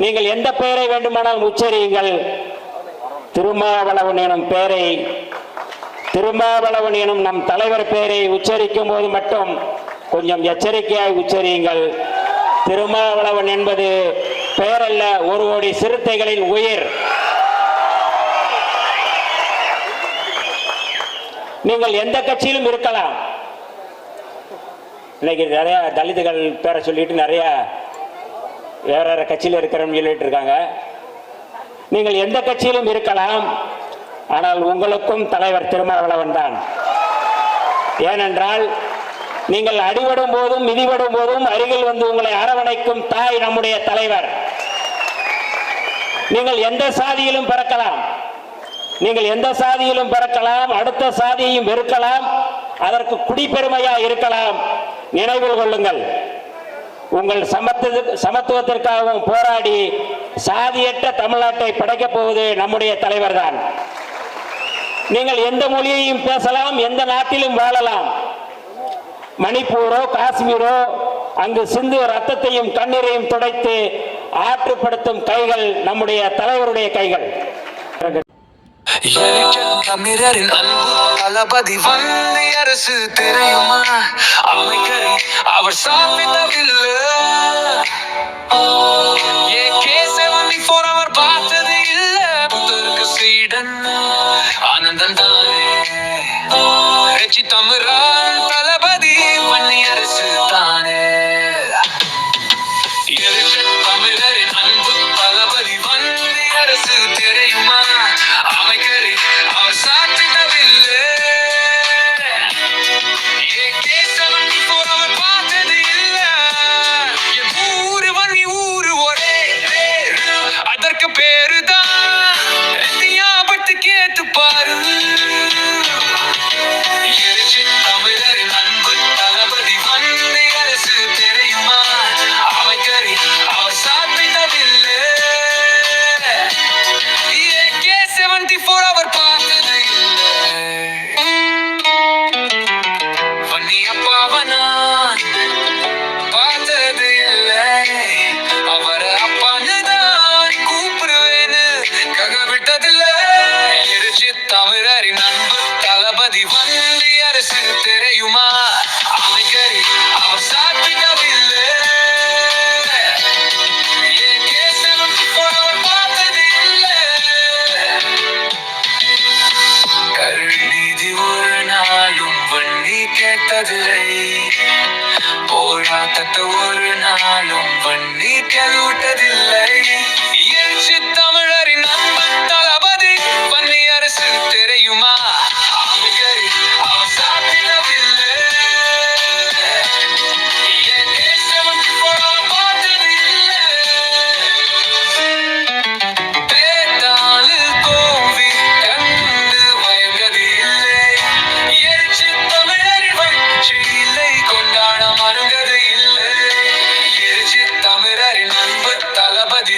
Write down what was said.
நீங்கள் எந்த பெயரை வேண்டுமானால் உச்சரியுங்கள். திருமாவளவன் எனும் பெயரை, திருமாவளவன் எனும் நம் தலைவர் பெயரை உச்சரிக்கும் போது மட்டும் கொஞ்சம் எச்சரிக்கையாய் உச்சரியுங்கள். திருமாவளவன் என்பது பெயர் அல்ல, ஒரு கோடி சிறுத்தைகளின் உயிர். நீங்கள் எந்த கட்சியிலும் இருக்கலாம். இன்னைக்கு நிறைய தலித்துகள் பேரை சொல்லிட்டு நிறைய வேற வேற கட்சியில் இருக்கிறோம்னு சொல்லிட்டு இருக்காங்க. நீங்கள் எந்த கட்சியிலும் இருக்கலாம், ஆனால் உங்களுக்கும் தலைவர் திருமாவளவன் தான். ஏனென்றால் நீங்கள் அடிபடும் போதும் மிதிபடும் போதும் அருகில் வந்து உங்களை அரவணைக்கும் தாய் நம்முடைய தலைவர். நீங்கள் எந்த சாதியிலும் பிறக்கலாம், நீங்கள் எந்த சாதியிலும் பிறக்கலாம், அடுத்த சாதியையும் வெறுக்கலாம், அதற்கு குடிப்பெருமையா இருக்கலாம். நினைவில் கொள்ளுங்கள், உங்கள் சமத்துவத்திற்காகவும் போராடி சாதியற்ற தமிழ்நாட்டை படைக்கப் போவது நம்முடைய தலைவர் தான். நீங்கள் எந்த மொழியையும் பேசலாம், எந்த நாட்டிலும் வாழலாம். மணிப்பூரோ காஷ்மீரோ, அங்கு சிந்து ரத்தத்தையும் கண்ணீரையும் துடைத்து ஆற்றுப்படுத்தும் கைகள் நம்முடைய தலைவருடைய கைகள். தமிழரின் அன்பு தளபதி வந்தி அரசு தெரியுமா? அமைக்கரை அவர் சாப்பிட்டதில்லை. AK-74 அவர் பார்த்தது இல்ல. புத்தருக்கு சீடன் ஆனந்தன் தானே. தமிழன் தளபதி வன்னி அரசு தானே. தமிழரின் அன்பு தளபதி வந்தி அரசு தெரியுமா? அமைக்கரை அவர் சாப்பிட்டதில்லை. AK-74 அவர் பார்த்தது இல்ல. என் ஊரு வன்னி ஊரு ஒரே, அதற்கு பேருதான் ஞாபகத்து கேட்டு பாரு. தமிழரின் அன்பு தளபதி வந்தி அரசு தெரியுமா? அமைக்கரை அவர் சாப்பிட்டதில்லை. AK-74 அவர் பார்த்தது இல்லை. வன்னி அப்பாவனான் பார்த்தது இல்லை. அவர அப்பானுதான் கூப்பிடுவேன்னு ககவிட்டதில்லை. தமிழரின் அன்பு தளபதி வந்தி அரசு தெரியுமா? அமைக்கரை அவர் சாப்பிட்டதில்லை. AK-74 அவர் பார்த்தது இல்லை. கருணீதி ஒரு நாளும் வன்னி கேட்டதில்லை. போராட்டத்தை ஒரு நாளும் வன்னி கேள்விட்டதில்லை. எழுச்சி தமிழரின் அன்பு தளபதி வன்னி அரசு தெரியுமா? அமைக்கரை அவர் சாப்பிட்டதில்லை. AK-74 அவர் பார்த்தது இல்லை. பேத்தாளில் கோவி கண்டு பயங்கது இல்லை. எழுச்சி தமிழரின் வச்சு இல்லை. கொண்டாட மருங்கது இல்லை. எழுச்சி தமிழரின் அன்பு தளபதி